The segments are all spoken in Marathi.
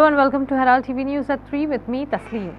Hello and welcome to Herald TV News at 3 with me, Tasleem.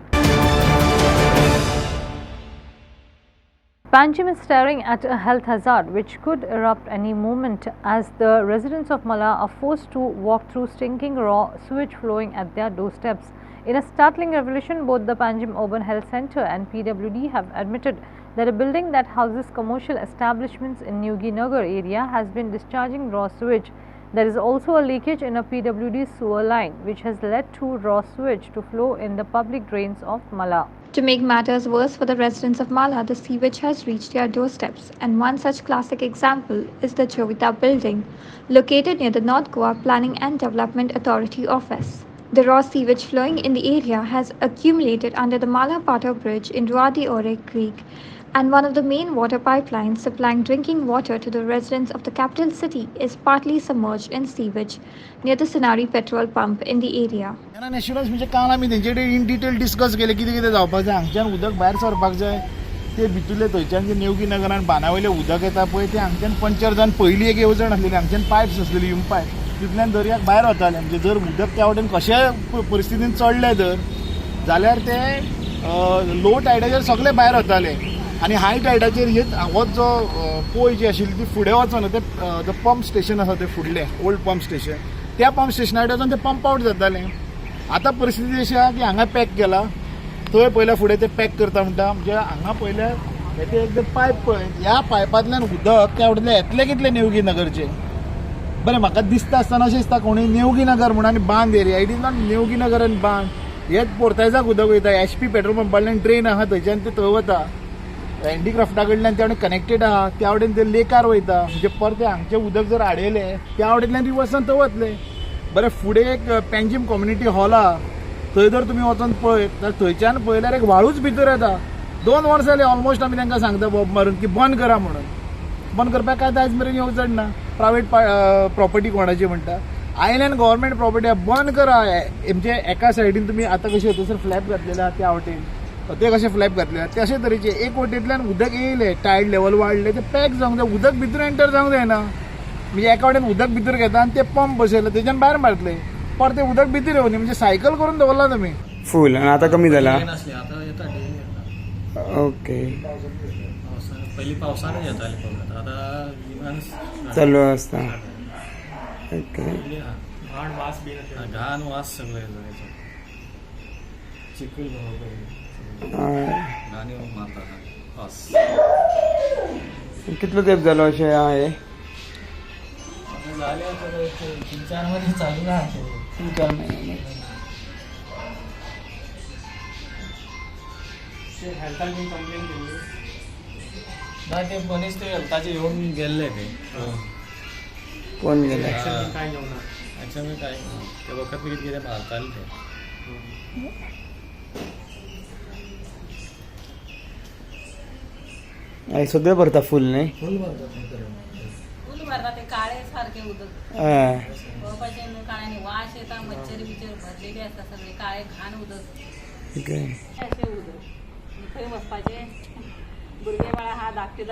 Panjim is staring at a health hazard which could erupt any moment as the residents of Mala are forced to walk through stinking raw sewage flowing at their doorsteps. In a startling revelation, both the Panjim Urban Health Centre and PWD have admitted that a building that houses commercial establishments in Newgi Nagar area has been discharging raw sewage. There is also a leakage in a PWD sewer line which has led to raw sewage to flow in the public drains of Mala. To make matters worse for the residents of Mala, the sewage has reached their doorsteps, and one such classic example is the Jovita building, located near the North Goa Planning and Development Authority office. The raw sewage flowing in the area has accumulated under the Mala-Pato bridge in Ruadi-Ore Creek, and one of the main water pipelines supplying drinking water to the residents of the capital city is partly submerged in sewage near the Sinari petrol pump in the area. Assurance म्हणजे काल आमी तेंचे कडेन इन डिटेल डिस्कस केले कितें कितें जावपाक जाय हांगच्यान उदक भायर सरपाक जाय ते भितरले थंयच्यान जे नेवगी नगरान बांदावयलें उदक येता पळय ते हांगच्यान पंचर जावन पयलीं एक येवजण आसलेली हांगच्यान पायप्स आसलेली ह्युम पायप तितल्यान दर्याक भायर वताले म्हणजे जर उदक त्या वटेन कशें परिस्थितीन चडलें जर जाल्यार ते लो टायडाचेर सगळे भायर वताले आनी हाय टायडाचेर हो जो पोय जी आशिल्ली ती फुडें वचना ते पंप स्टेशन आसा ते फुडलें ओल्ड पंप स्टेशन त्या पंप स्टेशना कडेन वचून ते पंप आवट जातालें आतां परिस्थिती अशी आहा की हांगा पॅक केला थंय पयल्या फुडें ते पॅक करता म्हणटा म्हणजे हांगा पयल्या ते एक पायप पळय ह्या पायपांतल्यान उदक त्या वटेनल्यान येतले कितले नेवगी नगरचे बरें म्हाका दिसता आसतना अशें दिसता कोणी नेवगी नगर म्हणून आनी बांद area it is not Nevgi Nagar आनी बांद हेच पोर्तायजाक उदक वयता HP पेट्रोल पंपांतल्यान ट्रेन आहा थंयच्यान ते थंय वता हँडीक्राफ्टा कडल्यान त्या वटेन कनेक्टेड आहा त्या वटेन ते लेकार वयता म्हणजे परते हांगचें उदक जर आडयलें त्या वटेनल्यान रिवर्सान थंय वतलें बरें फुडें एक पेंजीम कम्युनिटी हॉल आहा थंय जर तुमी वचून पळयत जाल्यार थंयच्यान पळयल्यार एक व्हाळूच भितर येता 2 वर्सां जालीं ऑलमोस्ट आमी तांकां सांगता बोब मारून की बंद करा म्हणून बंद करपाक काय आयज मेरेन येवजण ना प्रायवेट प्रॉपर्टी कोणाची म्हणटा आयल्यान गव्हर्मेंट प्रॉपर्टी बंद करा म्हणजे एका सायडीन तुमी आतां कशें थंयसर फ्लॅप घातलेले आहा त्या वटेन ते कशें फ्लॅप घातले ते अशे तरेचे एक वटेंतल्यान उदक येयलें टायड लेवल वाडलें ते पॅक जावंक जाय उदक भितर एंटर जावंक जायना म्हणजे एका वटेन उदक भितर घेता आनी ते पंप बसयले तेच्यान भायर मारतले पर ते उदक भितर येवनी म्हणजे सायकल करून दवरला तुमी फुल आणि आता कमी झाला ओके पहिली पावसाने येताली आता चालू असता ओके घाण वास सगळे चिखल घाणी मारता वास कितलो तेप जालो अशें आहे झाले 3-4 महिने चालू आहे 3-4 महिने हेल्थान कंप्लेंट केली नाही ते मनीस ते हेल्थाचे येऊन गेले ते कोण गेला काय घेऊन ऍक्शन काय ते वखत किती किती मारताले ते सगळे भरता फुल नाही फुल भरतात ते काळे सारखे उदक काळ्याने वास येता मच्छर बिचर भरलेले असतात सगळे काळे घाण उदक असे उदक खंय वचपाचे भुरगे बाळा हा धाकटे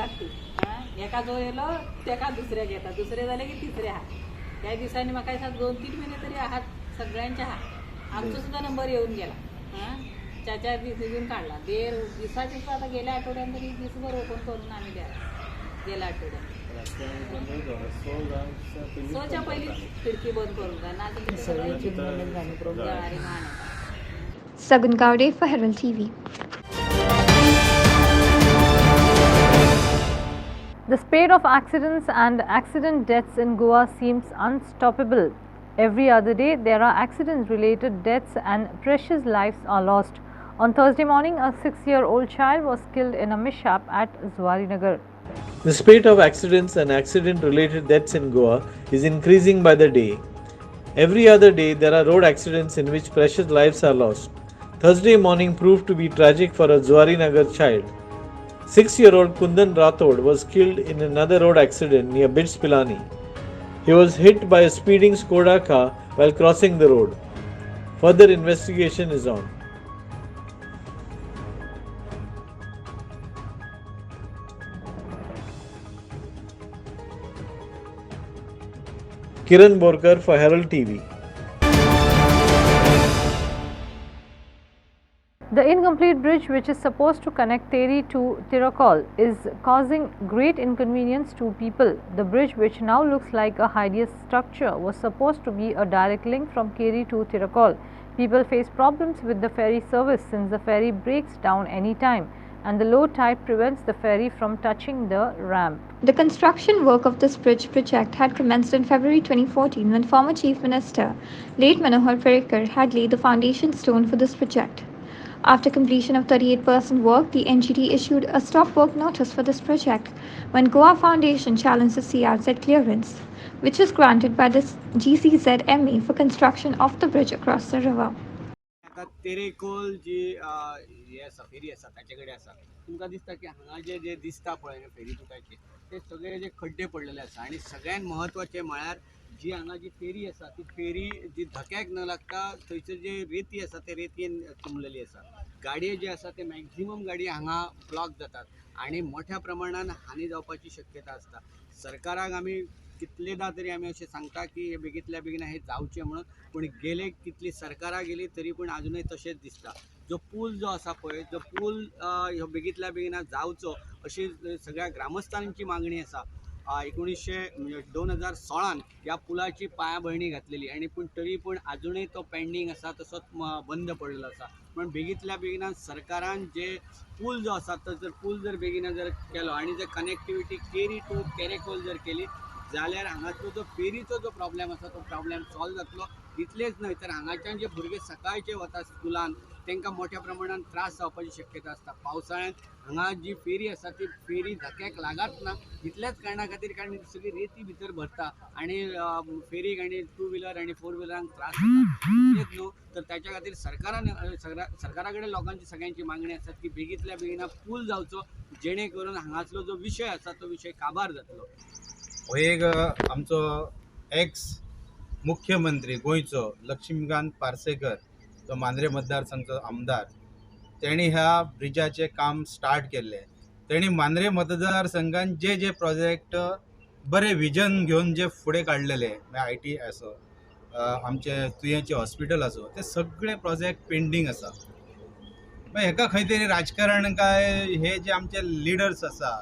एका जो येलो तेका दुसऱ्याक येता दुसरे जाले की तिसरे आहा त्या दिसांनी म्हाका दिसता 2-3 महिने तरी आहात सगळ्यांचे आहा आमचो सुद्धा नंबर येऊन गेला 4 दीस येऊन काढला दिसाचे आता गेल्या आठवड्यात तरी दिसभर ओपन करून आम्ही द्या गेल्या आठवड्यात सोच्या पहिली खिडकी बंद करून Sagun Gowde for Herald TV. The spate of accidents and accident deaths in Goa seems unstoppable. Every other day, there are accident-related deaths and precious lives are lost. On Thursday morning, a 6-year-old child was killed in a mishap at Zuarinagar. The spate of accidents and accident-related deaths in Goa is increasing by the day. Every other day, there are road accidents in which precious lives are lost. Thursday morning proved to be tragic for a Zuarinagar child. 6-year-old Kundan Rathod was killed in another road accident near Bits Pilani. He was hit by a speeding Skoda car while crossing the road. Further investigation is on. Kiran Borkar for Herald TV. incomplete bridge, which is supposed to connect Teri to Tiracol, is causing great inconvenience to people. The bridge, which now looks like a hideous structure, was supposed to be a direct link from Keri to Tiracol. People face problems with the ferry service since the ferry breaks down any time, and the low tide prevents the ferry from touching the ramp. The construction work of this bridge project had commenced in February 2014 when former Chief Minister, late Manohar Parrikar, had laid the foundation stone for this project. After completion of 38% work, the NGT issued a stop work notice for this project when Goa Foundation challenged the CRZ clearance, which was granted by the GCZMA for construction of the bridge across the river. आता तेरेकोल जी हे आसा फेरी आसा ताचे कडेन आसा तुमकां दिसता की हांगा जे जे दिसता पळय फेरी तुटाचे ते सगळे जे खड्डे पडलेले आसा आनी सगळ्यात महत्वाचे म्हळ्यार जी हांगा जी फेरी आसा ती फेरी जी धक्याक न लागता थंयसर जे रेती आसा ते रेतयेन तुंबलेली आसा गाडये जे आसा ते मॅक्झिमम गाडये हांगा ब्लॉक जातात आनी मोठ्या प्रमाणात हानी जावपाची शक्यता आसता सरकाराक आमी कितलेदा तरी आमी अशें सांगता की हे बेगीतल्या बेगीन हे जावचें म्हणून पूण गेले कितली सरकारां गेली तरी पूण अजूनय तशेंच दिसता जो पूल जो आसा पळय जो पूल ह्यो बेगीतल्या बेगीन जावचो अशी सगळ्या ग्रामस्थांची मागणी आसा 2016 ह्या पुलाची पायाभरणी घातलेली आनी पूण तरी पूण अजूनय तो पेंडींग आसा तसोच बंद पडलेलो आसा पण बेगीतल्या बेगीन सरकारान जे पूल जो आसा तो जर पूल जर बेगीन जर केलो आनी जर कनेक्टिविटी केरी टू तेरेखोल जर केली जाल्यार हांगाचो जो फेरीचो जो प्रॉब्लेम आसा तो प्रॉब्लेम सॉल्व जातलो इतलेच न्हय तर हांगाच्यान जे भुरगे सकाळचे वता स्कुलान तांकां मोठ्या प्रमाणात त्रास जावपाची शक्यता आसता पावसाळ्यांत हांगा जी फेरी आसा ती फेरी धक्याक लागत ना इतल्याच कारणा खातीर कारण सगळी रेती भितर भरता आनी फेरीक आनी 2 व्हिलर आनी 4 व्हिलरांक त्रास जाता इतलेच न्हू तर ताच्या खातीर सरकारा कडेन लोकांची सगळ्यांची मागणी आसा की बेगीतल्या बेगीन पूल जावचो जेणे करून हांगाचो जो विशय आसा तो विशय काबार जातलो हो एक आमचो एक्स मुख्यमंत्री गोंयचो लक्ष्मीकांत पार्सेकर जो मांद्रे मतदारसंघाचो आमदार तेणी ह्या ब्रिजाचें काम स्टार्ट केल्लें तेणी मांद्रे मतदारसंघान जे जे प्रोजेक्ट बरे विजन घेवन जे फुडें काडलेले IT आसो आमचे तुयेंचें हॉस्पिटल आसो ते सगळे प्रोजेक्ट पेंडींग आसा मागीर हेका खंय तरी राजकारण काय हे जे आमचे लिडर्स आसा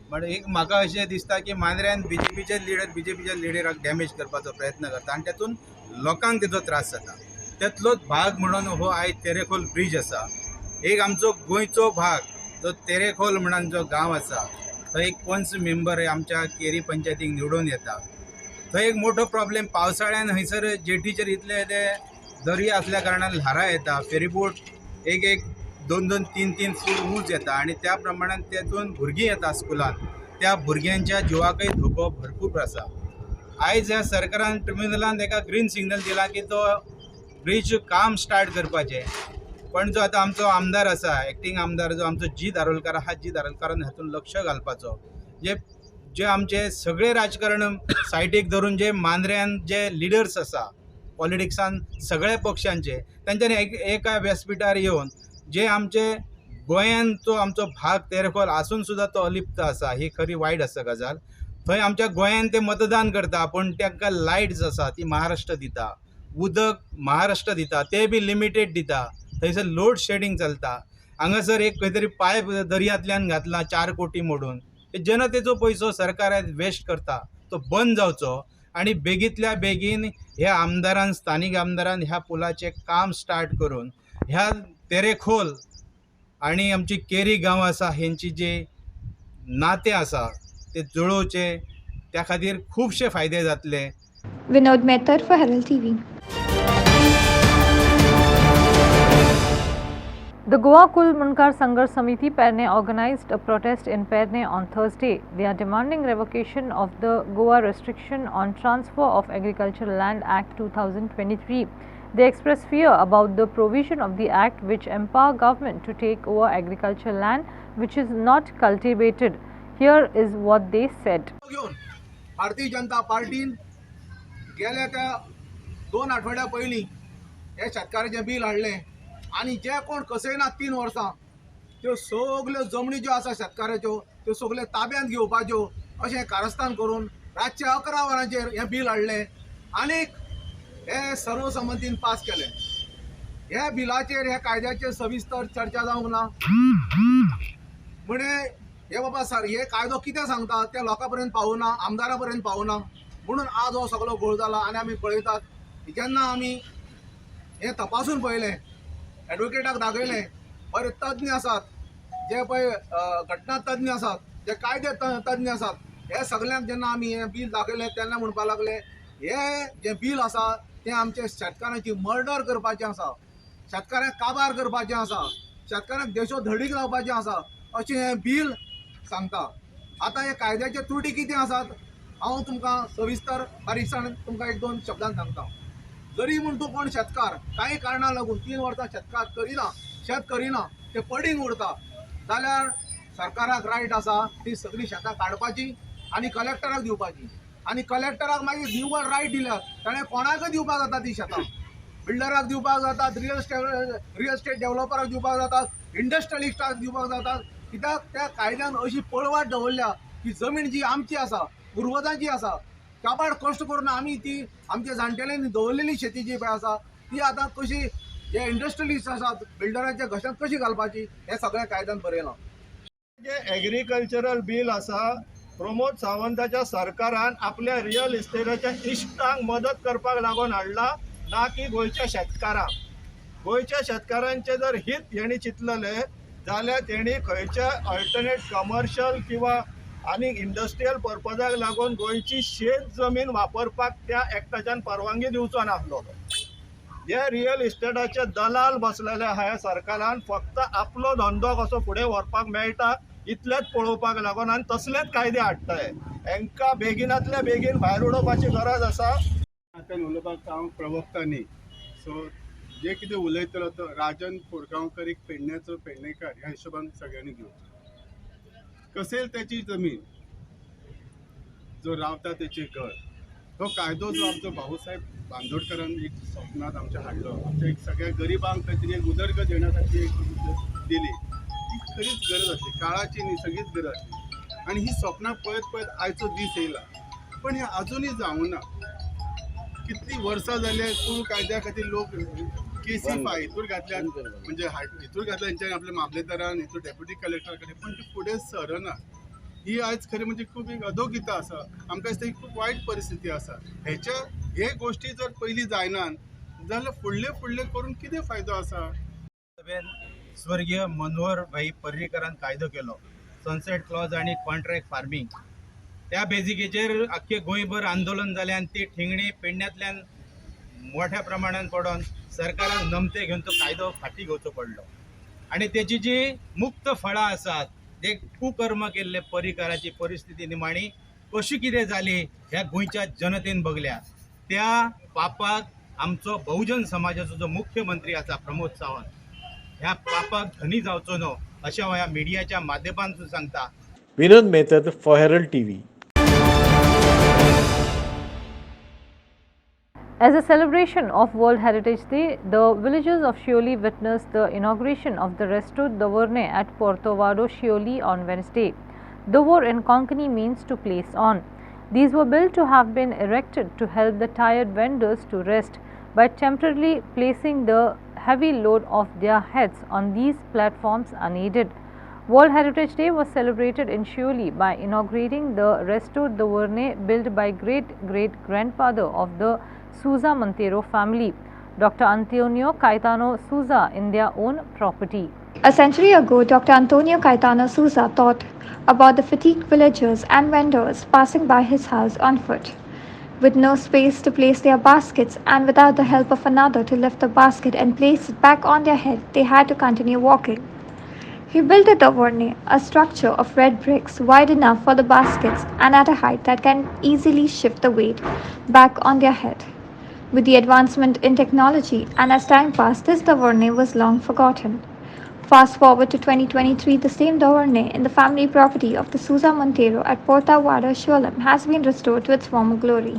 बट एक म्हाका अशें दिसता की मांद्र्यान बीजेपीच्या लिडराक डॅमेज करपाचो प्रयत्न करता आनी तातून लोकांक तेजो त्रास जाता त्यातलोच भाग म्हणून हो आयज तेरेखोल ब्रिज आसा एक आमचो गोंयचो भाग जो तेरेखोल म्हणून जो गांव आसा थंय एक पंच मेंबर आमच्या केरी पंचायतीक निवडून येता थंय एक मोठो प्रॉब्लेम पावसाळ्यान हयसर जेटीचेर इतले ते दर्या असल्या कारणान ल्हारां येता फेरीबोट एक 2-2, 3-3 फूट उंच येता आनी त्या प्रमाणान तेतून भुरगीं येता स्कुलान त्या भुरग्यांच्या जिवाकय धोको भरपूर आसा आयज ह्या सरकारान ट्रिब्युनलान ताका ग्रीन सिग्नल दिला की तो ब्रिज काम स्टार्ट करपाचें पण जो आतां आमचो आमदार आसा एक्टींग आमदार जो आमचो जी धारोलकर आहा जी धारोलकारान हातून लक्ष घालपाचो जे आमचे सगळे राजकारण सायटीक धरून जे मांद्र्यान जे लिडर्स आसा पॉलिटिक्सान सगळ्या पक्षांचे तांच्यांनी एका व्यासपीठार येवन जे आमचे गोंयान तो आमचो भाग तेरेखोल आसून सुद्धा तो अलिप्त आसा ही खरी वायट आसा गजाल थंय आमच्या गोंयान ते मतदान करता पण तांकां लायट्स आसा ती महाराष्ट्र दिता उदक महाराष्ट्र दिता ते बी लिमिटेड दिता थंयसर लोड शेडींग चलता हांगासर एक खंय तरी पायप दर्यांतल्यान घातला 4 कोटी मोडून जनतेचो पयसो सरकार वेस्ट करता तो बंद जावचो आनी बेगीतल्या बेगीन ह्या आमदारान स्थानीक आमदारान ह्या पुलाचें काम स्टार्ट करून ह्या तेरेखोल आनी आमची केरी गांव आसा हेंची जे नाते आसा ते जुळोवचे त्या खातीर खुबशे फायदे जातले. विनोद मेहतर for Herald TV. The Goa Kul Munkar Sanghar Samiti Perne organized a protest in Perne on Thursday. They are demanding revocation of the Goa Restriction on Transfer of Agricultural Land Act 2023. They express fear about the provision of the act which empower government to take over agricultural land which is not cultivated. Here is what they said. Bharatiya Janata पार्टीन गेल्या त्या 2 आठवड्या पयलीं हे शेतकाराचें बील हाडलें आनी जे कोण कसयनात 3 वर्सां त्यो सगल्यो जमनी ज्यो आसा शेतकाराच्यो त्यो सगल्यो ताब्यांत घेवपाच्यो अशें कारस्थान करून रातचे 11 वरांचेर हें बील हाडलें आनीक हे सर्वसंमतीन पास केलें ह्या बिलाचेर ह्या कायद्याचेर सविस्तर चर्चा जावंक ना म्हणजे हे बाबा सर हे कायदो कितें सांगता त्या लोकां पर्यंत पावना आमदारां पर्यंत पावना म्हणून आज हो सगळो घोळ जाला आनी आमी पळयतात जेन्ना आमी हे तपासून पळयलें एडवोकेटाक दाखयलें बरे तज्ञ आसात जे पळय घटना तज्ञ आसात जे कायदे तज्ञ आसात हे सगळ्यांक जेन्ना आमी हें बील दाखयलें तेन्ना म्हणपाक लागले हे जे बील आसा तें आमच्या शेतकारांची मर्डर करपाचें आसा शेतकारांक काबार करपाचें आसा शेतकारांक देशो धडीक लावपाचें आसा अशें हें बील सांगता आतां हे कायद्याचे त्रुटी कितें आसात हांव तुमकां सविस्तर बारीकसाण तुमकां एक दोन शब्दांत सांगता जरी म्हूण तूं कोण शेतकार कांय कारणां लागून 3 वर्सां शेत करिना ते पडींग उरता जाल्यार सरकाराक रायट आसा ती सगळीं शेतां काडपाची आनी कलेक्टराक दिवपाची आनी कलेक्टराक मागीर दिवपाक रायट दिल्यार ताणें कोणाकय दिवपाक जाता ती शेतां बिल्डराक दिवपाक जातात रियल एस्टेट डेव्हलपराक दिवपाक जातात इंडस्ट्रियलिस्टाक दिवपाक जातात कित्याक त्या कायद्यान अशी पळवाट दवरल्या की जमीन जी आमची आसा पुर्वजांची आसा काबाड कश्ट करून आमी ती आमच्या जाणटेल्यांनी दवरलेली शेती जी पळय आसा ती आतां कशी जे इंडस्ट्रियलिस्ट आसात बिल्डरांच्या घशांत कशी घालपाची हे सगळ्या कायद्यान बरयलां जे एग्रीकल्चरल बील आसा प्रमोद सावंताच्या सरकारान आपल्या रियल इस्टेटाच्या इश्टांक मदत करपाक लागून हाडला ना की गोंयच्या शेतकारांक गोंयच्या शेतकारांचे जर हित हेणी चिंतलेले जाल्यार तेणी खंयच्या अल्टरनेट कमर्शियल किंवा आनी इंडस्ट्रियल पर्पजाक लागून गोंयची शेत जमीन वापरपाक त्या एक्टाच्यान परवानगी दिवचो नासलो जे रियल इस्टेटाचे दलाल बसलेले ह्या सरकारान फक्त आपलो धंदो कसो फुडें व्हरपाक मेळटा इतलेंच पळोवपाक लागून आनी तसलेच कायदे हाडटाय हांकां बेगिनांतल्या बेगीन भायर उडोवपाची गरज आसा आतां उलोवपाक हांव प्रवक्ता न्ही सो जे कितें उलयतलो तो राजन कोरगांवकर एक पेडणेकार ह्या हिशोबान सगळ्यांनी घेवचो कसेल त्याची जमीन जो रावता तेचे घर तो कायदो जो आमचो भाऊसाहेब बांदोडकरान एक स्वप्नात आमच्या हाडलो आमच्या एक सगळ्या गरिबांक खंय तरी एक उदरगत येण्यासाठी एक दिली ही खरीच गरज आसली काळाची न्ही सगळीच गरज आसली आनी ही स्वप्नां पळयत पळयत आयचो दीस येयला पण हें आजुनूय जावना कितली वर्सां जाले तूं कायद्या खातीर लोक केसी हितूर घातल्यात म्हणजे हितूर घातल्या हेंच्यानी आपल्या मामलेदारान हितूर डेप्युटी कलेक्टर कडेन पण ती फुडें सरना ही आयज खरें म्हणजे खूब एक अधोगती आसा आमकां दिसता ही खूब वायट परिस्थिती आसा हे गोश्टी जर पयलीं जायनात जाल्यार फुडले करून कितें फायदो आसा स्वर्गीय मनोहर भाई पर्रीकरान कायदो केलो सनसेट क्लॉज आणि कॉन्ट्रॅक्ट फार्मिंग त्या बेजिकेचेर आख्खे गोंयभर आंदोलन जालें आनी ती ठिंगणी पेडण्यातल्यान मोठ्या प्रमाणात पडोन सरकारान नमते घेवन तो कायदो फाटी घेवचो पडलो आणि त्याची जी मुक्त फळां आसात जे कुकर्म केल्ले पर्रीकाराची परिस्थिती निमाणी कशी कितें जाली ह्या गोंयच्या जनतेन बगल्या त्या पापाक आमचो बहुजन समाजाचो जो मुख्यमंत्री आसा प्रमोद सावंत ह्या पापाक धनी जावचो न्हू अशें हांव ह्या मिडियाच्या माध्यमांतून सांगता. Vinod Mehtar for Herald TV. As a celebration of World Heritage Day, the villagers of Shioli witnessed the inauguration of the restored Davarne at Porto Vado, Shioli on Wednesday. Davor in Konkani means to place on. These were built to have been erected to help the tired vendors to rest by temporarily placing the heavy load of their heads on these platforms unaided. World Heritage Day was celebrated in Shioli by inaugurating the restored Davarne built by great-great-grandfather of the Souza Monteiro family, Dr. Antonio Caetano Souza, in their own property. A century ago, Dr. Antonio Caetano Souza thought about the fatigued villagers and vendors passing by his house on foot. With no space to place their baskets and without the help of another to lift the basket and place it back on their head, they had to continue walking. He built a Davarne, a structure of red bricks wide enough for the baskets and at a height that can easily shift the weight back on their head. With the advancement in technology and as time passed, this Davarne was long forgotten. Fast forward to 2023, the same Davarne in the family property of the Souza Monteiro at Porta Vada, Sholem has been restored to its former glory.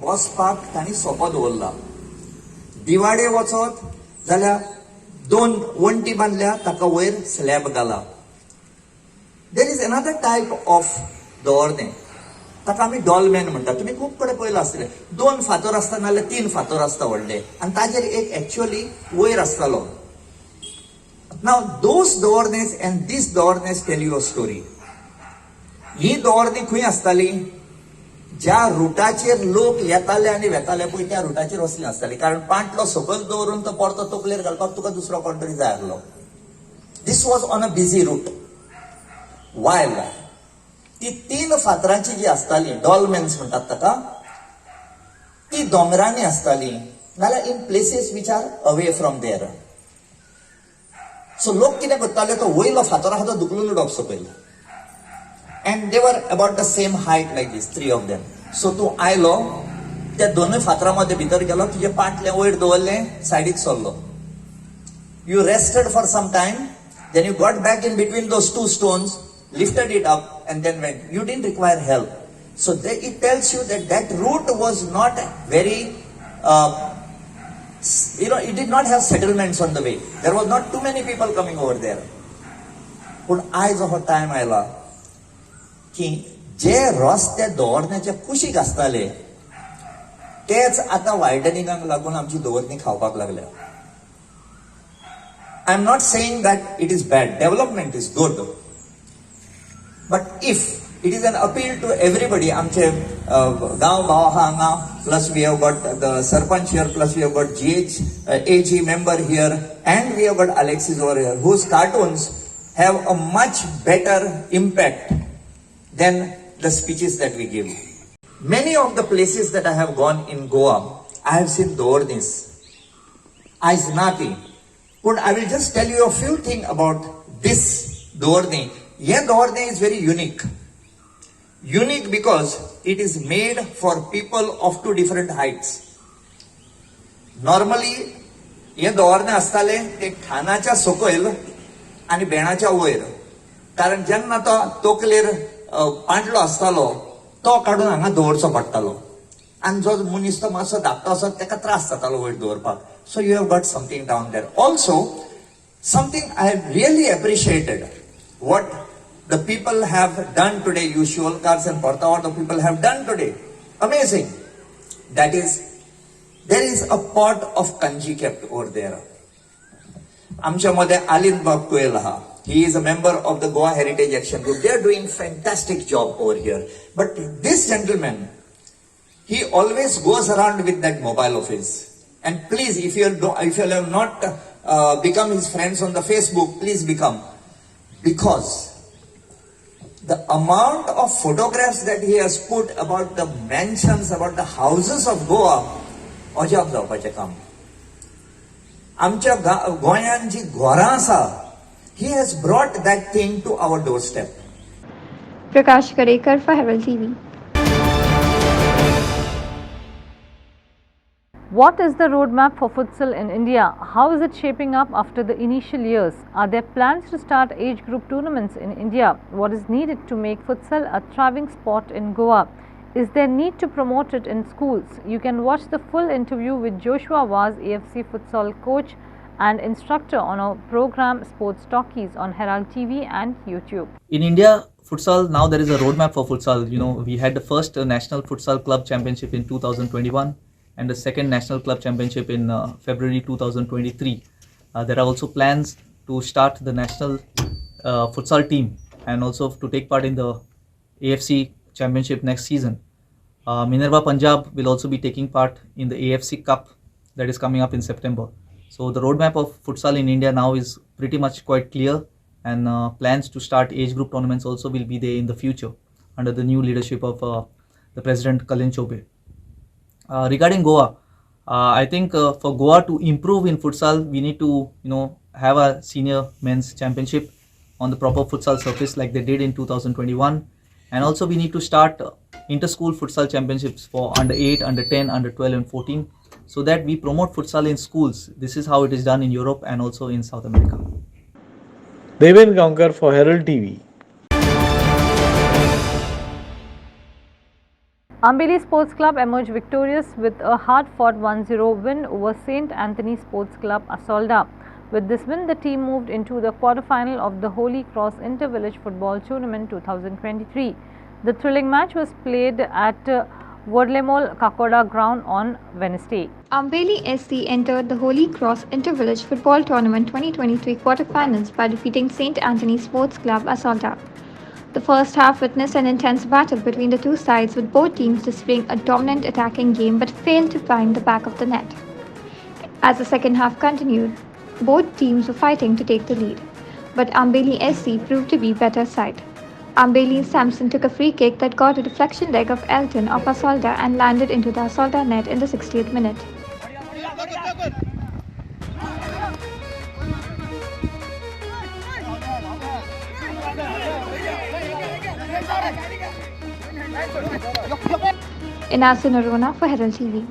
वचपाक तांणी सोपो दवरला. दिवाडे वचत जाल्यार 2 वण्टी बांदल्या ताका वयर स्लॅब घाला. There is another type of Davarne ताका आमी डॉलमॅन म्हणटा. तुमी खूब कडेन पळयलां आसतलें 2 फातर आसता नाल्यार 3 फातर आसता व्हडले आनी ताजेर एक एक्चुअली वयर आसतालो. नाव दोस दवरनेस एंड दीस दवरनेस टेल यू अ स्टोरी. ही दवरणी खंय आसताली? ज्या रुटाचेर लोक येताले आनी वेताले पळय त्या रुटाचेर वसले आसताले. कारण पांटलो सकयल दवरून तो परतो तकलेर घालपाक तुका दुसरो कोण जाय आसलो. This was on a busy route. वायल ती 3 फातरांची जी आसताली डॉलमेन्स म्हणटात ताका, ती दोंगरांनी आसताली नाल्यार in places which are away from there. So लोक कितें करताले, तो वयलो फातर आहा तो दुखलून उडोवप सकयल. And they were about the same height like this, 3 of them. So तू आयलो, त्या 2 फातरांमध्ये भितर गेलो, तुझे पाटले वयर दवरले, सायडीक सरलो. You rested for some time, then you got back in between those 2 stones, lifted it up, and then went. You didn't require help. So it tells you that route was not very, it did not have settlements on the way. There was not too many people coming over there. But आयज हो टायम आयला की जे रस्ते दवरण्याचे कुशीक आसताले तेच आता वायडनिंगाक लागून आमची दवरणी खावपाक लागल्या. I am not saying that it is bad. Development is good. But if it is an appeal to everybody. आमचे गांव भाव आहा हांगा, plus we have got the sarpanch here, plus we have got AG member here, and we have got Alexis over here, whose cartoons have a much better impact than the speeches that we give. Many of the places that I have gone in Goa, I have seen Dornis, Aiznati. But I will just tell you a few things about this Dorni. Yeah, Dorni is very unique. Unique because it is made for people of 2 different heights. Normally, हे Dorne असताले ते ठाणाच्या सकयल आणि बेणाच्या वयर. कारण जेन्ना तो तकलेर पांटलो आसतालो तो काडून हांगा दवरचो पडटालो आनी जो मनीस तो मातसो धाकटो आसत ताका त्रास जातालो वयर दवरपाक. So you have got something down there. Also something I have really appreciated what the people have done today. You शिवलकार्स and Portavor, the people have done today. Amazing. That is there is a pot of kanji kept over there. आमच्या मध्ये आलिंद बाब कुएल आहा. He is a member of the Goa Heritage Action Group. They are doing fantastic job over here. But this gentleman, he always goes around with that mobile of his. And please, if you have not become his friends on the Facebook, please become. Because the amount of photographs that he has put about the mansions, about the houses of Goa, अजाप जावपाचें काम. आमच्या गोंयान जी घरां आसा, he has brought that thing to our doorstep. Prakash Karekar for Herald TV. What is the roadmap for futsal in India? How is it shaping up after the initial years? Are there plans to start age group tournaments in India? What is needed to make futsal a thriving sport in Goa? Is there need to promote it in schools? You can watch the full interview with Joshua Vaz, AFC futsal coach and instructor, on our program Sports Talkies on Herald TV and YouTube. In India, futsal, now there is a roadmap for futsal. You know, we had the first National Futsal Club Championship in 2021 and the second National Club Championship in February 2023. There are also plans to start the National Futsal team and also to take part in the AFC Championship next season. Minerva Punjab will also be taking part in the AFC Cup that is coming up in September. So the roadmap of futsal in India now is pretty much quite clear, and plans to start age group tournaments also will be there in the future under the new leadership of the President Kalin Chobe. Regarding Goa, I think for Goa to improve in futsal, we need to have a senior men's championship on the proper futsal surface like they did in 2021, and also we need to start inter-school futsal championships for under 8, under 10, under 12 and 14. So that we promote futsal in schools. This is how it is done in Europe and also in South America. Devin Gaonkar for Herald TV. Ambeli Sports Club emerged victorious with a hard-fought 1-0 win over St. Anthony Sports Club, Asolda. With this win, the team moved into the quarterfinal of the Holy Cross Inter-Village Football Tournament 2023. The thrilling match was played at Vodlemol Kakoda ground on Wednesday. Ambeli SC entered the Holy Cross Inter-Village Football Tournament 2023 quarter-finals by defeating St. Anthony Sports Club Asalta. The first half witnessed an intense battle between the two sides, with both teams displaying a dominant attacking game but failed to find the back of the net. As the second half continued, both teams were fighting to take the lead, but Ambeli SC proved to be better side. Ambeli Samson took a free kick that got a deflection leg of Elton of Asalta and landed into the Asalta net in the 60th minute. Inasun Arona for Herald TV.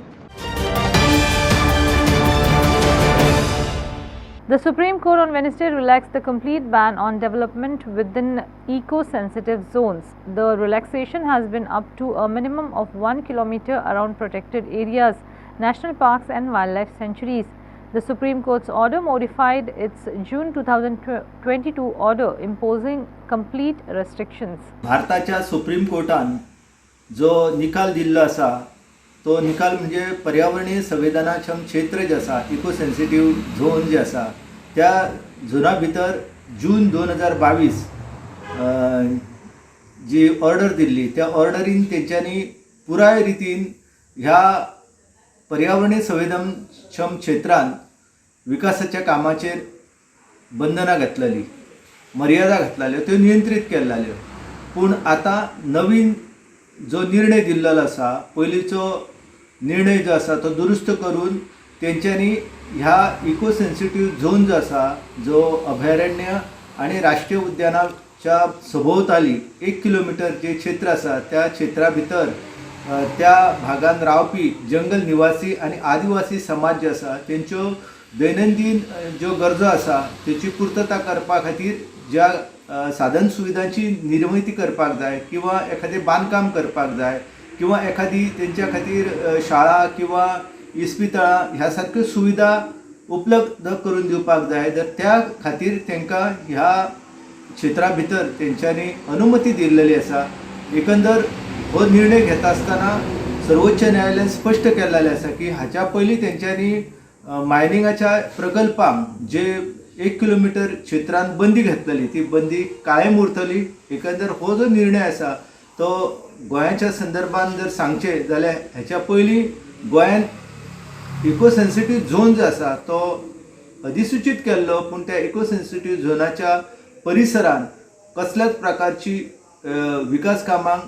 The Supreme Court on Wednesday relaxed the complete ban on development within eco-sensitive zones. The relaxation has been up to a minimum of 1 kilometer around protected areas, national parks and wildlife sanctuaries. The Supreme Court's order modified its June 2022 order imposing complete restrictions. भारताच्या सुप्रीम कोर्टान जो निकाल दिल्लो आसा तो निकाल म्हणजे पर्यावरणीय संवेदनाक्षम क्षेत्र जे आसा इको सेन्सिटिव्ह झोन जे आसा त्या झोना भितर जून 2022 जी ऑर्डर दिल्ली त्या ऑर्डरीन तेंच्यांनी पुराय रितीन ह्या पर्यावरणीय संवेदनक्षम क्षेत्रांत विकासाच्या कामाचेर बंधनां घातलेली मर्यादा घातलेल्यो त्यो नियंत्रीत केल्ल्यो पूण आतां नवीन जो निर्णय दिल्लो आसा पयलींचो निर्णय जो आसा तो दुरुस्त करून तेंच्यांनी ह्या इको सेन्सिटिव्ह झोन जो आसा जो अभयारण्य आनी राष्ट्रीय उद्यानाच्या सभोवताली 1 किलोमिटर जे क्षेत्र आसा त्या क्षेत्रा भितर त्या भागांत रावपी जंगल निवासी आनी आदिवासी समाज जे आसा तेंच्यो दैनंदीन ज्यो गरजो आसा तेची पूर्तता करपा खातीर ज्या साधन सुविधांची निर्मिती करपाक जाय किंवा एखादें बांदकाम करपाक जाय किंवा एखादी तेंच्या खातीर शाळा किंवा इस्पितळां ह्या सारक्यो सुविधा उपलब्ध करून दिवपाक जाय जर त्या खातीर तांकां ह्या क्षेत्रा भितर तेंच्यांनी अनुमती दिल्लेली आसा. एकंदर हो निर्णय घेता आसतना सर्वोच्च न्यायालयान स्पश्ट केल्लेलें आसा की हाच्या पयलीं तेंच्यांनी मायनिंगाच्या प्रकल्पांक जे 1 किलोमिटर क्षेत्रांत बंदी घातलेली ती बंदी कायम उरतली. एकंदर हो जो निर्णय आसा तो गोंयाच्या संदर्भान जर सांगचे जाल्यार हेच्या पयलीं गोंयांत इको सेन्सिटिव्ह झोन जो आसा तो अधिसूचित केल्लो पूण त्या इको सेन्सिटिव्ह झोनाच्या परिसरांत कसल्याच प्रकारची विकास कामांक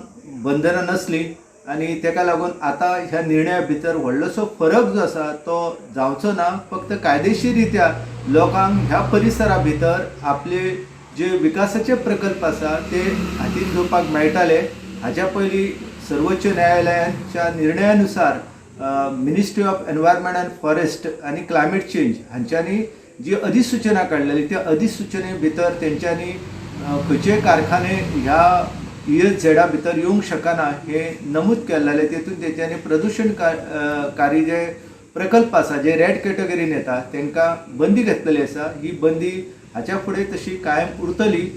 बंधनां नसली आनी तेका लागून आतां ह्या निर्णया भितर व्हडलोसो फरक जो आसा तो जावचो ना. फक्त कायदेशीर रित्या लोकांक ह्या परिसरा भितर आपले जे विकासाचे प्रकल्प आसा ते हातीन घेवपाक मेळटाले. हाच्या पयलीं सर्वोच्च न्यायालयाच्या निर्णयानुसार ministry of environment and forest आनी क्लायमेट चेंज हांच्यांनी जी अधिसूचना काडलेली त्या अधिसूचने भितर तेंच्यांनी खंयचेय कारखाने ह्या ESZ भितर येवंक शकना हे नमूद केल्लेले. तेतून तेंच्यांनी प्रदूषणकारी जे प्रकल्प आसा जे रेड कॅटेगरीन येता तांकां बंदी घातलेली आसा. ही बंदी हाच्या फुडें तशी कायम उरतली.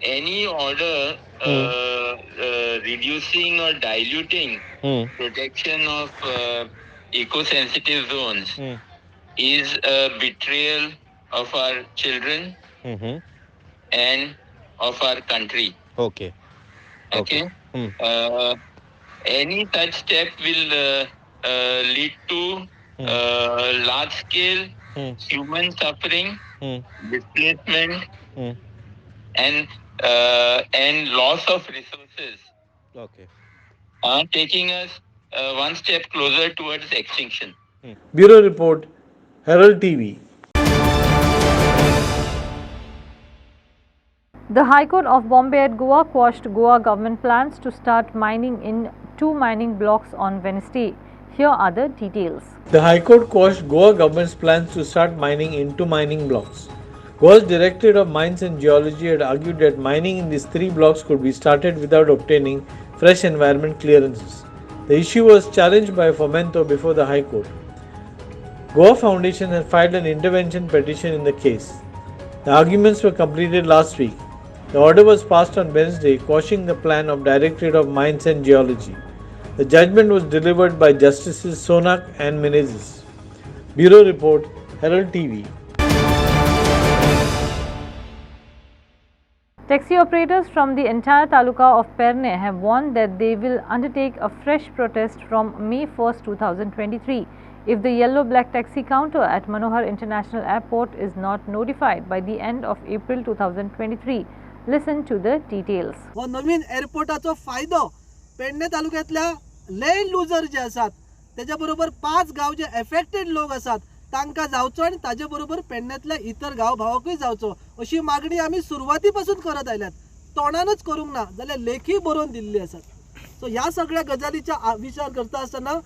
Any order reducing or diluting protection of eco-sensitive zones is a betrayal of our children and of our country. Okay. Any such step will lead to large scale human suffering, displacement, and loss of resources. Okay. Taking us one step closer towards extinction. Bureau Report, Herald TV. The High Court of Bombay at Goa quashed Goa government plans to start mining in 2 mining blocks on Wednesday. Here are the details. The High Court quashed Goa government's plans to start mining in 2 mining blocks. Goa's Directorate of Mines and Geology had argued that mining in these 3 blocks could be started without obtaining fresh environment clearances. The issue was challenged by Fomento before the High Court. Goa Foundation had filed an intervention petition in the case. The arguments were completed last week. The order was passed on Wednesday, quashing the plan of Directorate of Mines and Geology. The judgment was delivered by Justices Sonak and Menezes. Bureau Report, Herald TV. Taxi operators from the entire taluka of Perne have warned that they will undertake a fresh protest from May 1st, 2023 if the yellow-black taxi counter at Manohar International Airport is not notified by the end of April 2023. Listen to the details. हो नवीन एअरपोर्टाचो फायदो पेडणे तालुक्यातल्या लँड लुजर जे आसात त्याच्या बरोबर 5 गाव जे एफेक्टेड लोक आसात तांकां जावचो आणि ताजे बरोबर पेडण्यातल्या इतर गाव भावाकूय जावचो अशी मागणी आमी सुरवातीपासून करत आयल्यात. तोंडानच करूंक ना जाल्यार लेखी बरोवन दिल्ली आसात. सो ह्या सगळ्या गजालीचा विचार करता आसतना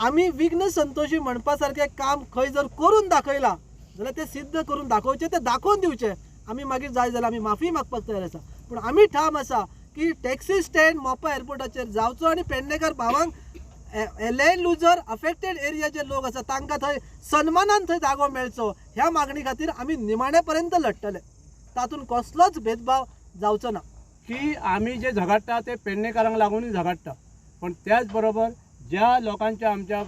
आमी विघ्न संतोशी म्हणपा सारखे काम खंय जर करून दाखयला जाल्यार ते सिद्ध करून दाखोवचे, ते दाखोवन दिवचे. आमी मागीर जाय जाल्यार आमी माफी मागपाक तयार आसा, पूण आमी ठाम आसा की टॅक्सी स्टँड मोपा एअरपोर्टाचेर जावचो आणि पेडणेकार भावांक लँड लुजर अफेक्टेड एरिया जे लोक आसा तांकां थंय सन्मानान थंय जागो मेळचो ह्या मागणी खातीर आमी निमाणे पर्यंत लढटले. तातूंत कसलोच भेदभाव जावचो ना. की आमी जे झगडटा ते पेडणेकारांक लागून झगडटा, पण त्याच बरोबर ज्या लोकांच्या आमच्या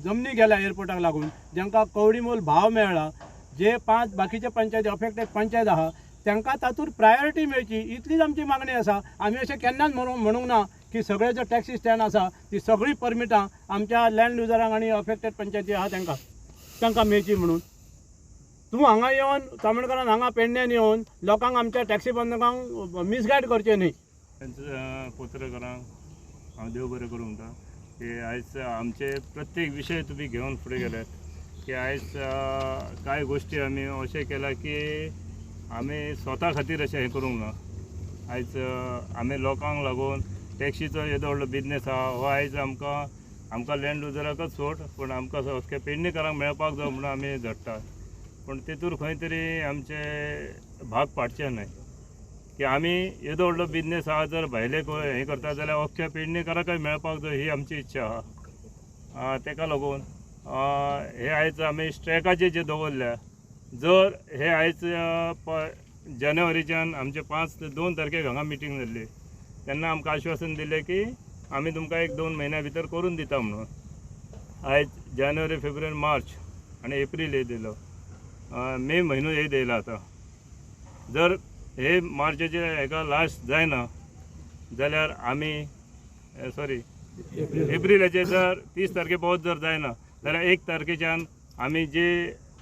जमनी गेल्या एअरपोर्टाक लागून जांकां कवडी मोल भाव मेळ्ळा, जे 5 बाकीचे पंचायती अफेक्टेड पंचायत आहा तांकां तातूंत प्रायोरिटी मेळची इतलीच आमची मागणी आसा. आमी अशें केन्नाच म्हणूंक ना की सगळे जो टॅक्सी स्टँड आसा ती सगळी परमिटां आमच्या लँड लुजरांक आनी अफेक्टेड पंचायती आहा तांकां मेळची म्हणून. तूं हांगा येवन तामिळकारान हांगा पेडण्यान येवन लोकांक आमच्या टॅक्सी बंदकांक मिसगायड करचें न्ही. पत्रकारांक हांव देव बरें करूं म्हणटा की आयज आमचे प्रत्येक विशय तुमी घेवन फुडें गेल्यात की आयज कांय गोश्टी आमी अशें केला की आमी स्वता खातीर अशें हें करूंक ना. आयज आमी लोकांक लागून टॅक्सीचो येदो व्हडलो बिजनेस आहा हो आयज आमकां लँड लुजराकच सोड, पूण आमकां अख्ख्या पेडणेकारांक मेळपाक जाय म्हणून आमी झडटा. पूण तेतूर खंय तरी आमचे भाग पाडचे न्हय की आमी येदो व्हडलो बिजनेस आहा जर भायले हें करता जाल्यार अख्ख्या पेडणेकाराकय मेळपाक जाय ही आमची इच्छा आहा. तेका लागून हे आयज आमी स्ट्रायकाचेर जे दवरल्या, जर हे आयज जानेवारीच्यान आमचे 5 ते 2 तारखेक हांगा मिटींग जाल्ली तेन्ना आमकां आश्वासन दिलें की आमी तुमकां 1-2 म्हयन्या भितर करून दिता म्हणून. आयज जानेवारी, फेब्रुवारी, मार्च आनी एप्रील हे दिलो, मे म्हयनो हे दिला आतां. जर हे मार्चाचे हेका लास्ट जायना जाल्यार आमी एप्रिलाचे जर 30 तारखे पावत जर जायना जाल्यार 1 तारखेच्यान आमी जे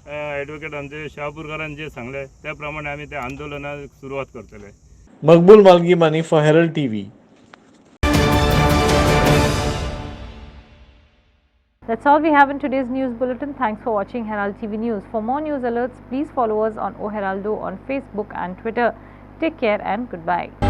ॲडवोकेट आमचे शहापूरकारान जे सांगले त्या प्रमाणे आमी त्या आंदोलनाक सुरवात करतले. Maqbul Malgimani for Herald TV. That's all we have in today's news bulletin. Thanks for watching Herald TV News. For more news alerts, please follow us on O Heraldo on Facebook and Twitter. Take care and goodbye.